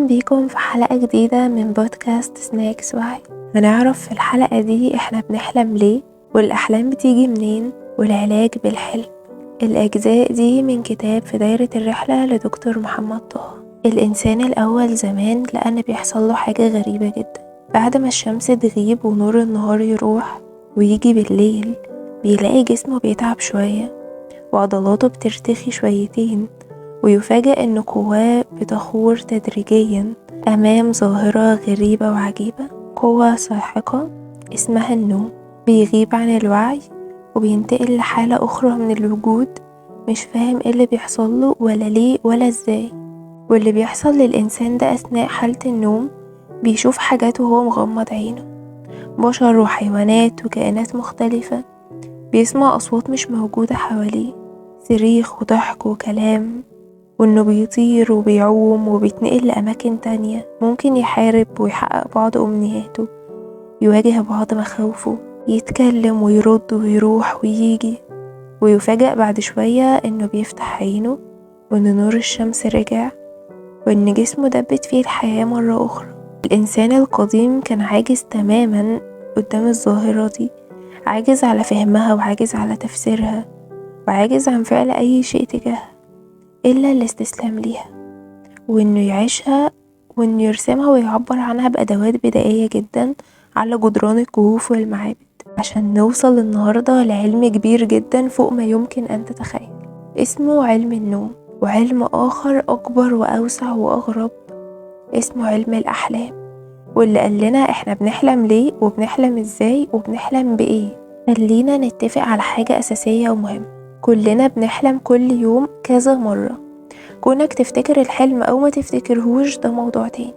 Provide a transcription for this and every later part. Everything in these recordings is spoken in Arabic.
أهلا بيكم في حلقة جديدة من بودكاست سناكس وعي. هنعرف في الحلقة دي احنا بنحلم ليه، والأحلام بتيجي منين، والعلاج بالحلم. الأجزاء دي من كتاب في دايرة الرحلة لدكتور محمد طه. الإنسان الأول زمان لقى إن بيحصله حاجة غريبة جدا. بعد ما الشمس تغيب ونور النهار يروح ويجي بالليل، بيلاقي جسمه بيتعب شوية وعضلاته بترتخي شويتين، ويفاجأ إن قواه بتخور تدريجيا أمام ظاهرة غريبة وعجيبة. قوة ساحقة اسمها النوم، بيغيب عن الوعي وبينتقل لحالة أخرى من الوجود، مش فاهم ايه اللي بيحصله ولا ليه ولا ازاي. واللي بيحصل للإنسان ده أثناء حالة النوم، بيشوف حاجات وهو مغمض عينه، بشر وحيوانات وكائنات مختلفة، بيسمع أصوات مش موجودة حواليه، صريخ وضحك وكلام، وإنه بيطير وبيعوم وبيتنقل لأماكن تانية، ممكن يحارب ويحقق بعض أمنياته، يواجه بعض مخاوفه، يتكلم ويرد ويروح ويجي. ويفاجأ بعد شوية إنه بيفتح عينه وإن نور الشمس رجع، وإن جسمه دبت فيه الحياة مرة أخرى. الإنسان القديم كان عاجز تماما قدام الظاهرة دي، عاجز على فهمها وعاجز على تفسيرها، وعاجز عن فعل أي شيء تجاهها إلا الاستسلام ليها، وإنه يعيشها، وإنه يرسمها ويعبر عنها بأدوات بدائية جدا على جدران الكهوف والمعابد، عشان نوصل النهاردة لعلم كبير جدا فوق ما يمكن أن تتخيل، اسمه علم النوم. وعلم آخر أكبر وأوسع وأغرب اسمه علم الأحلام، واللي قال لنا إحنا بنحلم ليه وبنحلم إزاي وبنحلم بإيه. خلينا نتفق على حاجة أساسية ومهمة: كلنا بنحلم كل يوم كذا مرة. كونك تفتكر الحلم أو ما تفتكرهوش ده موضوع تاني،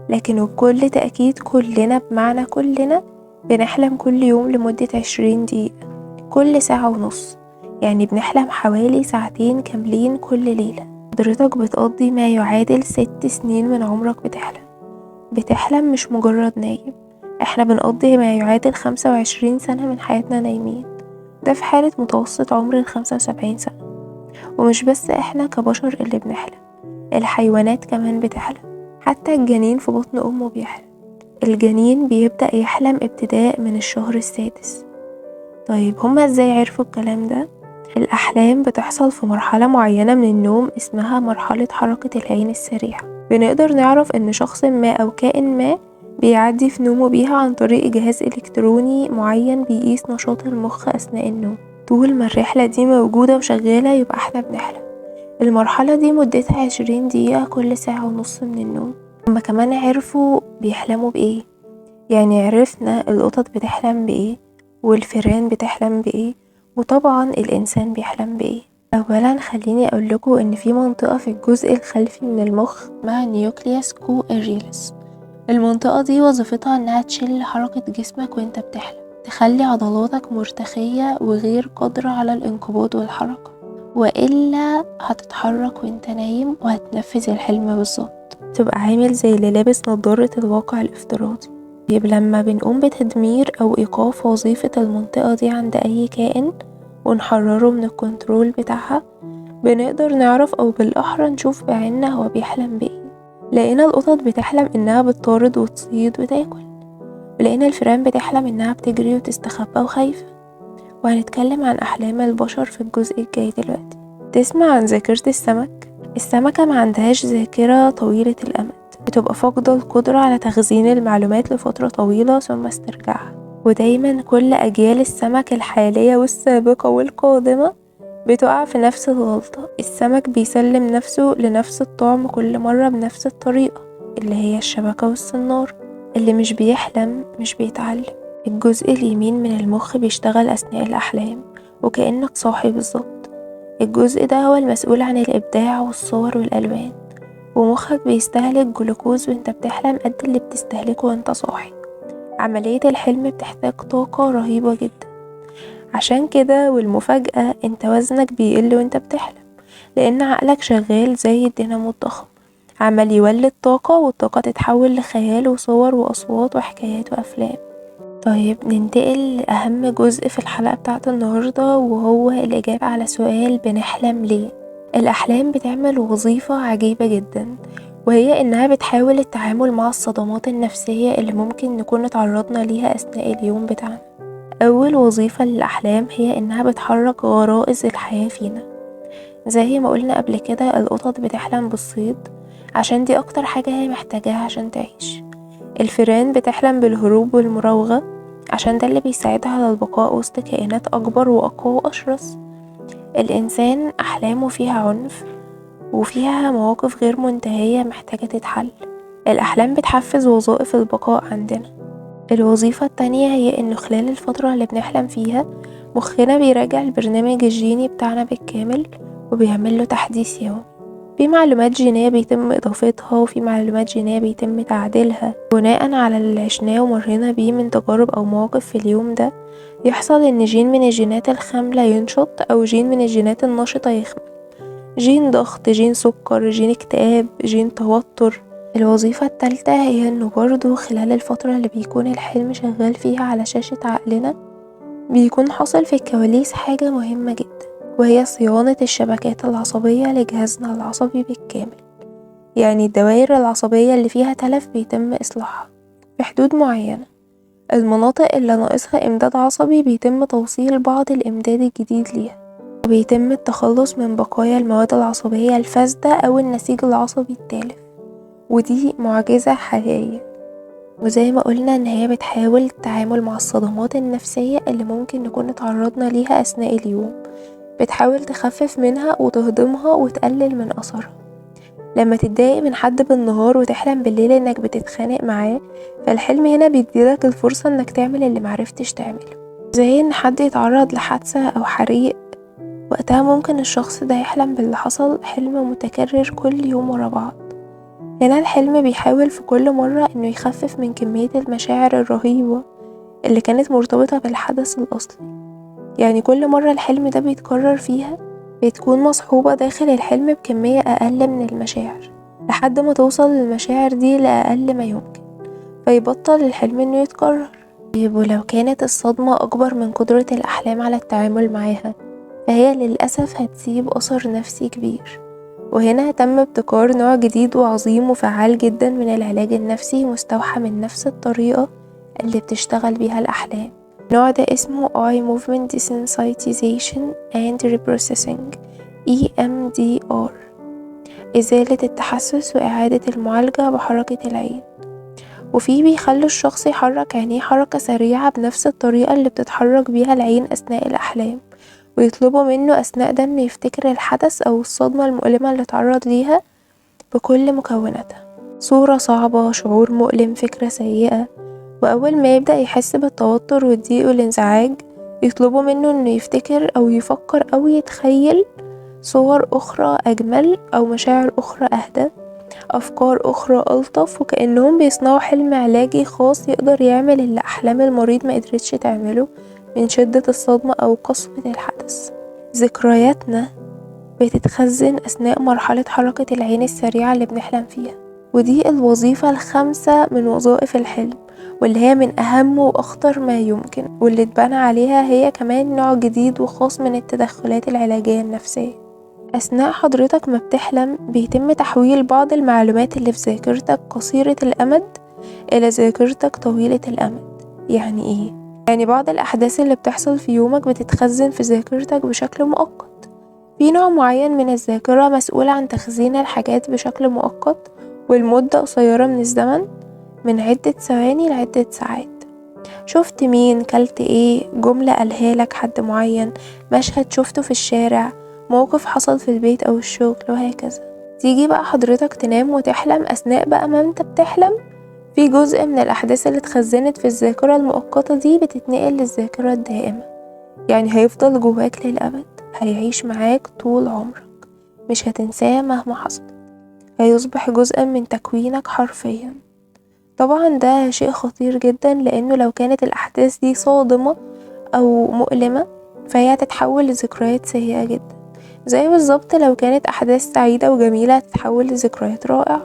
لكن بكل تأكيد كلنا، بمعنى كلنا، بنحلم كل يوم لمدة 20 دقيقة كل ساعة ونص، يعني بنحلم حوالي ساعتين كاملين كل ليلة. حضرتك بتقضي ما يعادل 6 سنين من عمرك بتحلم، مش مجرد نايم. احنا بنقضي ما يعادل 25 سنة من حياتنا نايمين، ده في حالة متوسط عمر 75 سنة. ومش بس احنا كبشر اللي بنحلم، الحيوانات كمان بتحلم، حتى الجنين في بطن أمه بيحلم. الجنين بيبدأ يحلم ابتداء من الشهر السادس. طيب هما ازاي عرفوا الكلام ده؟ الأحلام بتحصل في مرحلة معينة من النوم اسمها مرحلة حركة العين السريعة. بنقدر نعرف ان شخص ما أو كائن ما بيعدي في نومه بيها عن طريق جهاز إلكتروني معين بيقيس نشاط المخ أثناء النوم. طول ما الرحلة دي موجودة وشغالة يبقى احنا بنحلم. المرحلة دي مدتها 20 دقيقة كل ساعة ونص من النوم. هما كمان عرفوا بيحلموا بإيه، يعني عرفنا القطط بتحلم بإيه، والفئران بتحلم بإيه، وطبعا الإنسان بيحلم بإيه. أولا خليني أقول لكم إن في منطقة في الجزء الخلفي من المخ اسمها نيوكليوس كو إريلس. المنطقة دي وظيفتها إنها تشل حركة جسمك وإنت بتحلم، تخلي عضلاتك مرتخية وغير قادرة على الانقباض والحركة، وإلا هتتحرك وإنت نايم وهتنفذ الحلم بالظبط. تبقى عامل زي اللي لابس نظارة الواقع الافتراضي. طيب لما بنقوم بتدمير أو إيقاف وظيفة المنطقة دي عند أي كائن ونحرره من الكنترول بتاعها، بنقدر نعرف أو بالأحرى نشوف بعيننا هو بيحلم بإيه. لقينا القطط بتحلم إنها بتطارد وتصيد وتاكل، ولقينا الفئران بتحلم إنها بتجري وتستخبى وخايفة. وهنتكلم عن أحلام البشر في الجزء الجاي دلوقتي. تسمع عن ذاكرة السمك؟ السمكة ما عندهاش ذاكرة طويلة الأمد، بتبقى فاقدة القدرة على تخزين المعلومات لفترة طويلة ثم استرجاعها. ودايما كل أجيال السمك الحالية والسابقة والقادمة بتقع في نفس الغلطة. السمك بيسلم نفسه لنفس الطعم كل مرة بنفس الطريقة، اللي هي الشبكة والصنار. اللي مش بيحلم مش بيتعلم. الجزء اليمين من المخ بيشتغل أثناء الأحلام وكأنك صاحي بالظبط. الجزء ده هو المسؤول عن الإبداع والصور والألوان، ومخك بيستهلك جلوكوز وانت بتحلم قد اللي بتستهلكه وانت صاحي. عملية الحلم بتحتاج طاقة رهيبة جدا. عشان كده والمفاجأة انت وزنك بيقل وانت بتحلم، لأن عقلك شغال زي الدينامو الضخم، عمال يولد طاقة، والطاقة تتحول لخيال وصور وأصوات وحكايات وأفلام. طيب ننتقل لأهم جزء في الحلقة بتاعت النهاردة، وهو الإجابة على سؤال بنحلم ليه. الأحلام بتعمل وظيفة عجيبة جدا، وهي إنها بتحاول التعامل مع الصدمات النفسية اللي ممكن نكون اتعرضنا ليها أثناء اليوم بتاعنا. أول وظيفة للأحلام هي إنها بتحرك غرائز الحياة فينا. زي ما قلنا قبل كده، القطط بتحلم بالصيد عشان دي أكتر حاجة هي محتاجاها عشان تعيش. الفئران بتحلم بالهروب والمراوغة عشان ده اللي بيساعدها على البقاء وسط كائنات أكبر وأقوى وأشرس. الإنسان أحلامه فيها عنف وفيها مواقف غير منتهية محتاجة تتحل. الأحلام بتحفز وظائف البقاء عندنا. الوظيفة التانية هي إنه خلال الفترة اللي بنحلم فيها مخنا بيراجع البرنامج الجيني بتاعنا بالكامل وبيعمله تحديث يومي. في معلومات جينية بيتم إضافتها وفي معلومات جينية بيتم تعديلها بناء على اللي عشناه ومرينا بيه من تجارب أو مواقف في اليوم ده. يحصل إن جين من الجينات الخاملة ينشط أو جين من الجينات النشطة يخمل. جين ضغط، جين سكر، جين اكتئاب، جين توتر. الوظيفة التالتة هي إنه برضو خلال الفترة اللي بيكون الحلم شغال فيها على شاشة عقلنا بيكون حاصل في الكواليس حاجة مهمة جدا، وهي صيانة الشبكات العصبية لجهازنا العصبي بالكامل. يعني الدوائر العصبية اللي فيها تلف بيتم إصلاحها في حدود معينة. المناطق اللي ناقصها إمداد عصبي بيتم توصيل بعض الإمداد الجديد ليها، وبيتم التخلص من بقايا المواد العصبية الفاسدة أو النسيج العصبي التالف. ودي معجزة حقيقية. وزي ما قلنا إن هي بتحاول التعامل مع الصدمات النفسية اللي ممكن نكون اتعرضنا ليها أثناء اليوم، بتحاول تخفف منها وتهضمها وتقلل من أثرها. لما تتضايق من حد بالنهار وتحلم بالليل إنك بتتخانق معاه، فالحلم هنا بيديلك الفرصة إنك تعمل اللي معرفتش تعمله. زي إن حد يتعرض لحادثة أو حريق، وقتها ممكن الشخص ده يحلم باللي حصل حلم متكرر كل يوم ورا بعض. هنا الحلم بيحاول في كل مرة إنه يخفف من كمية المشاعر الرهيبة اللي كانت مرتبطة بالحدث الأصلي. يعني كل مرة الحلم ده بيتكرر فيها بتكون مصحوبة داخل الحلم بكمية أقل من المشاعر لحد ما توصل المشاعر دي لأقل ما يمكن، فيبطل الحلم إنه يتكرر. ولو كانت الصدمة أكبر من قدرة الأحلام على التعامل معاها، فهي للأسف هتسيب أثر نفسي كبير. وهنا تم ابتكار نوع جديد وعظيم وفعال جدا من العلاج النفسي مستوحى من نفس الطريقة اللي بتشتغل بيها الأحلام. النوع ده اسمه Eye Movement Desensitization and Reprocessing EMDR، إزالة التحسس وإعادة المعالجة بحركة العين. وفيه بيخلوا الشخص يحرك عينيه حركة سريعة بنفس الطريقة اللي بتتحرك بيها العين أثناء الأحلام، ويطلبوا منه أثناء ده إنه يفتكر الحدث أو الصدمة المؤلمة اللي اتعرض ليها بكل مكوناتها. صورة صعبة، شعور مؤلم، فكرة سيئة. وأول ما يبدأ يحس بالتوتر والضيق والانزعاج، يطلبوا منه إنه يفتكر أو يفكر أو يتخيل صور أخرى أجمل أو مشاعر أخرى أهدى، أفكار أخرى ألطف، وكأنهم بيصنعوا حلم علاجي خاص يقدر يعمل اللي أحلام المريض ما قدرتش تعمله من شدة الصدمة أو قسوة الحدث. ذكرياتنا بتتخزن أثناء مرحلة حركة العين السريعة اللي بنحلم فيها، ودي الوظيفة الخامسة من وظائف الحلم، واللي هي من أهم وأخطر ما يمكن، واللي اتبنى عليها هي كمان نوع جديد وخاص من التدخلات العلاجية النفسية. أثناء حضرتك ما بتحلم بيتم تحويل بعض المعلومات اللي في ذاكرتك قصيرة الأمد إلى ذاكرتك طويلة الأمد. يعني إيه؟ يعني بعض الأحداث اللي بتحصل في يومك بتتخزن في ذاكرتك بشكل مؤقت. في نوع معين من الذاكرة مسؤول عن تخزين الحاجات بشكل مؤقت والمدة قصيرة من الزمن، من عدة ثواني لعدة ساعات. شفت مين، كلت ايه، جملة قالها لك حد معين، مشهد شفته في الشارع، موقف حصل في البيت أو الشغل، وهكذا. تيجي بقى حضرتك تنام وتحلم، أثناء بقى ما انت بتحلم في جزء من الأحداث اللي اتخزنت في الذاكرة المؤقتة دي بتتنقل للذاكرة الدائمة. يعني هيفضل جواك للأبد، هيعيش معاك طول عمرك، مش هتنساه مهما حصل، هيصبح جزءا من تكوينك حرفيا. طبعا ده شيء خطير جدا، لأنه لو كانت الأحداث دي صادمة أو مؤلمة فهي هتتحول لذكريات سيئة جدا، زي بالظبط لو كانت أحداث سعيدة وجميلة هتتحول لذكريات رائعة.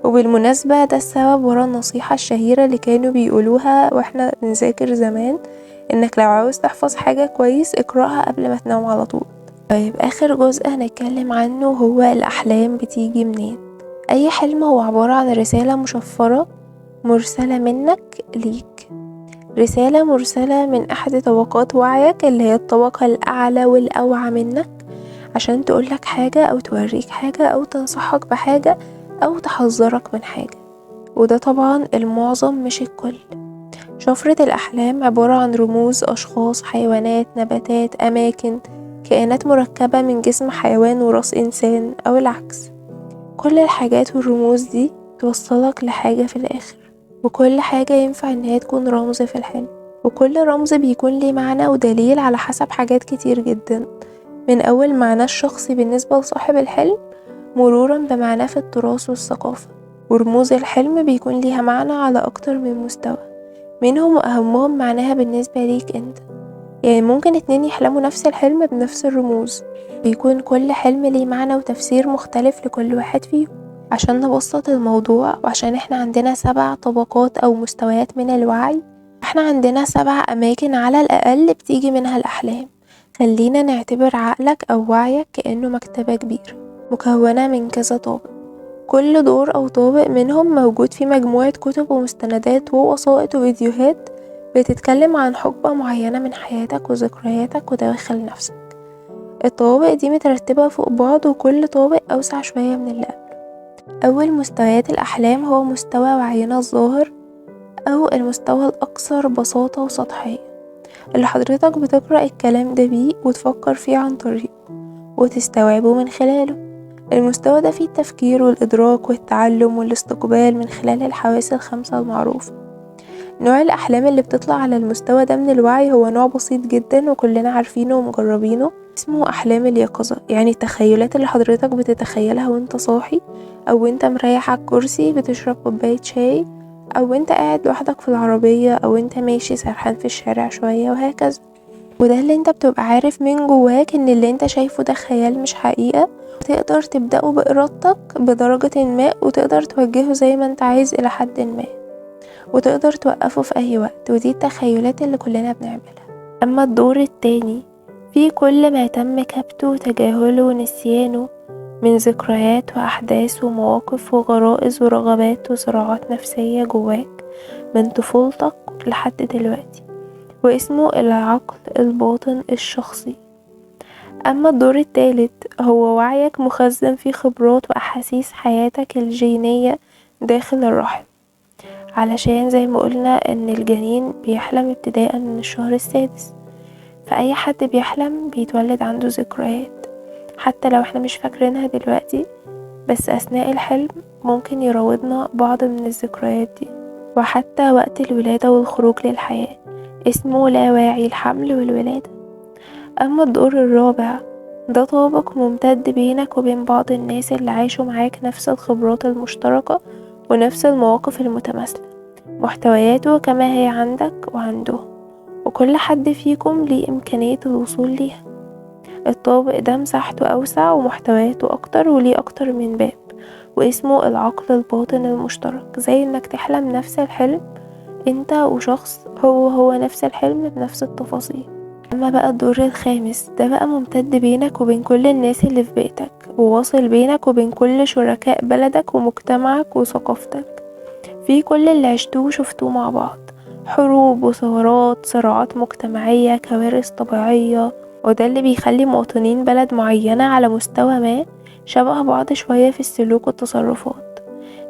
وبالمناسبة ده السبب ورا النصيحة الشهيرة اللي كانوا بيقولوها واحنا بنذاكر زمان، انك لو عاوز تحفظ حاجة كويس اقرأها قبل ما تنام على طول. طيب آخر جزء هنتكلم عنه هو الأحلام بتيجي منين. أي حلم هو عبارة عن رسالة مشفرة مرسلة منك ليك، رسالة مرسلة من أحد طبقات وعيك اللي هي الطبقة الأعلى والأوعى منك، عشان تقولك حاجة أو توريك حاجة أو تنصحك بحاجة أو تحذرك من حاجة. وده طبعا المعظم مش الكل. شفرة الأحلام عبارة عن رموز أشخاص، حيوانات، نباتات، أماكن، كائنات مركبة من جسم حيوان وراس إنسان أو العكس. كل الحاجات والرموز دي توصلك لحاجة في الآخر، وكل حاجة ينفع إن هي تكون رمز في الحلم، وكل رمز بيكون ليه معنى ودليل على حسب حاجات كتير جدا، من أول معناه الشخصي بالنسبة لصاحب الحلم مرورا بمعناه في التراث والثقافة. ورموز الحلم بيكون ليها معنى على أكتر من مستوى، منهم وأهمهم معناها بالنسبة ليك انت. يعني ممكن 2 يحلموا نفس الحلم بنفس الرموز، بيكون كل حلم ليه معنى وتفسير مختلف لكل واحد فيهم. عشان نبسط الموضوع، وعشان احنا عندنا 7 طبقات أو مستويات من الوعي، احنا عندنا 7 أماكن على الأقل بتيجي منها الأحلام. خلينا نعتبر عقلك أو وعيك كأنه مكتبة كبيرة مكونة من كذا طابق، كل دور أو طابق منهم موجود فيه مجموعة كتب ومستندات ووثائق وفيديوهات بتتكلم عن حقبة معينة من حياتك وذكرياتك ودواخل نفسك. الطوابق دي مترتبة فوق بعض، وكل طابق أوسع شوية من اللي قبله. أول مستويات الأحلام هو مستوى وعينا الظاهر، أو المستوى الأكثر بساطة وسطحية، اللي حضرتك بتقرأ الكلام ده بيه وتفكر فيه عن طريقه وتستوعبه من خلاله. المستوى ده فيه التفكير والإدراك والتعلم والاستقبال من خلال الحواس ال5 المعروفة. نوع الأحلام اللي بتطلع على المستوى ده من الوعي هو نوع بسيط جدا وكلنا عارفينه ومجربينه، اسمه أحلام اليقظة. يعني التخيلات اللي حضرتك بتتخيلها وانت صاحي، أو انت مريح على الكرسي بتشرب كوباية شاي، أو انت قاعد لوحدك في العربية، أو انت ماشي سرحان في الشارع شوية، وهكذا. وده اللي انت بتبقى عارف من جواك ان اللي انت شايفه ده خيال مش حقيقة، وتقدر تبدأه بإرادتك بدرجة ما، وتقدر توجهه زي ما انت عايز إلى حد ما، وتقدر توقفه في أي وقت. ودي التخيلات اللي كلنا بنعملها. أما الدور التاني فيه كل ما تم كبته وتجاهله ونسيانه من ذكريات وأحداث ومواقف وغرائز ورغبات وصراعات نفسية جواك من طفولتك لحد دلوقتي، واسمه العقل الباطن الشخصي. أما الدور التالت هو وعيك مخزن فيه خبرات وأحاسيس حياتك الجينية داخل الرحم، علشان زي ما قلنا ان الجنين بيحلم ابتداء من الشهر السادس، فأي حد بيحلم بيتولد عنده ذكريات، حتى لو احنا مش فاكرينها دلوقتي، بس أثناء الحلم ممكن يراودنا بعض من الذكريات دي. وحتى وقت الولادة والخروج للحياة اسمه لاواعي الحمل والولادة. أما الدور الرابع ده طابق ممتد بينك وبين بعض الناس اللي عاشوا معاك نفس الخبرات المشتركة ونفس المواقف المتماثلة، محتوياته كما هي عندك وعندهم، وكل حد فيكم ليه إمكانية الوصول ليها. الطابق ده مساحته أوسع ومحتوياته أكتر وليه أكتر من باب، واسمه العقل الباطن المشترك. زي إنك تحلم نفس الحلم انت وشخص هو نفس الحلم بنفس التفاصيل. أما بقى الدور الخامس ده بقى ممتد بينك وبين كل الناس اللي في بيتك، وواصل بينك وبين كل شركاء بلدك ومجتمعك وثقافتك، في كل اللي عشتوه وشفتوه مع بعض، حروب وثورات، صراعات مجتمعية، كوارث طبيعية. وده اللي بيخلي مواطنين بلد معينة على مستوى ما شبه بعض شوية في السلوك والتصرفات،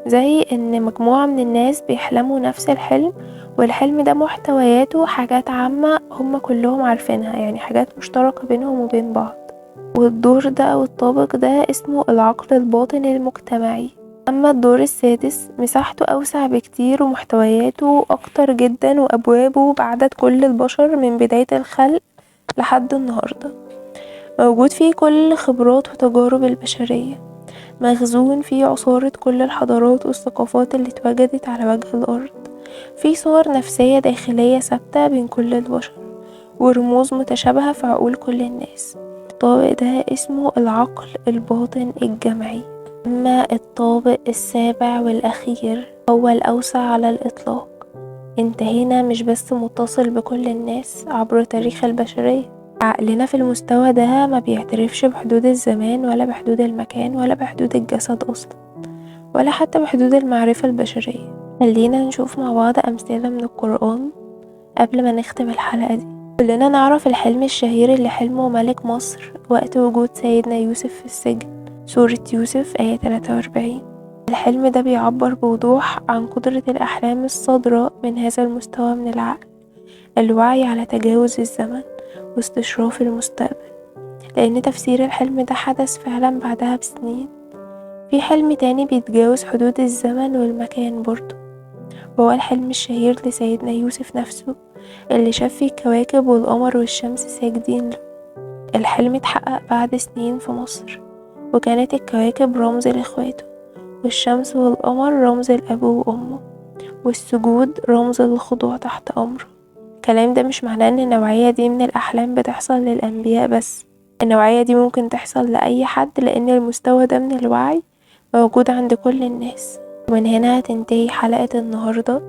زي ان مجموعة من الناس بيحلموا نفس الحلم، والحلم ده محتوياته حاجات عامة هم كلهم عارفينها، يعني حاجات مشتركة بينهم وبين بعض. والدور ده أو الطابق ده اسمه العقل الباطن المجتمعي. أما الدور السادس مساحته أوسع بكتير ومحتوياته أكتر جدا، وأبوابه بعدد كل البشر من بداية الخلق لحد النهاردة، موجود فيه كل خبرات وتجارب البشرية، مخزون فيه عصارة كل الحضارات والثقافات اللي اتوجدت على وجه الأرض، فيه صور نفسية داخلية ثابتة بين كل البشر، ورموز متشابهة في عقول كل الناس. الطابق ده اسمه العقل الباطن الجمعي. أما الطابق السابع والأخير هو الأوسع على الإطلاق. انت هنا مش بس متصل بكل الناس عبر تاريخ البشرية، عقلنا في المستوى ده ما بيعترفش بحدود الزمان ولا بحدود المكان ولا بحدود الجسد أصلا، ولا حتى بحدود المعرفة البشرية. خلينا نشوف مع بعض أمثلة من القرآن قبل ما نختم الحلقة دي. كلنا نعرف الحلم الشهير اللي حلمه ملك مصر وقت وجود سيدنا يوسف في السجن، سورة يوسف آية 43. الحلم ده بيعبر بوضوح عن قدرة الأحلام الصادرة من هذا المستوى من العقل، الوعي على تجاوز الزمن واستشراف المستقبل، لأن تفسير الحلم ده حدث فعلا بعدها بسنين. في حلم تاني بيتجاوز حدود الزمن والمكان برضه، وهو الحلم الشهير لسيدنا يوسف نفسه اللي شاف فيه الكواكب والقمر والشمس ساجدين له. الحلم اتحقق بعد سنين في مصر، وكانت الكواكب رمز لإخواته، والشمس والقمر رمز لأبوه وأمه، والسجود رمز للخضوع تحت أمره. الكلام ده مش معناه ان النوعية دي من الأحلام بتحصل للأنبياء بس، النوعية دي ممكن تحصل لأي حد، لأن المستوى ده من الوعي موجود عند كل الناس. ومن هنا هتنتهي حلقة النهاردة،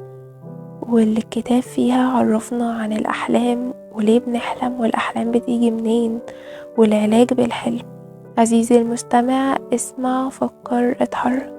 واللي الكتاب فيها عرفنا عن الأحلام وليه بنحلم والأحلام بتيجي منين والعلاج بالحلم. عزيزي المستمع، اسمع، فكر، اتحرك.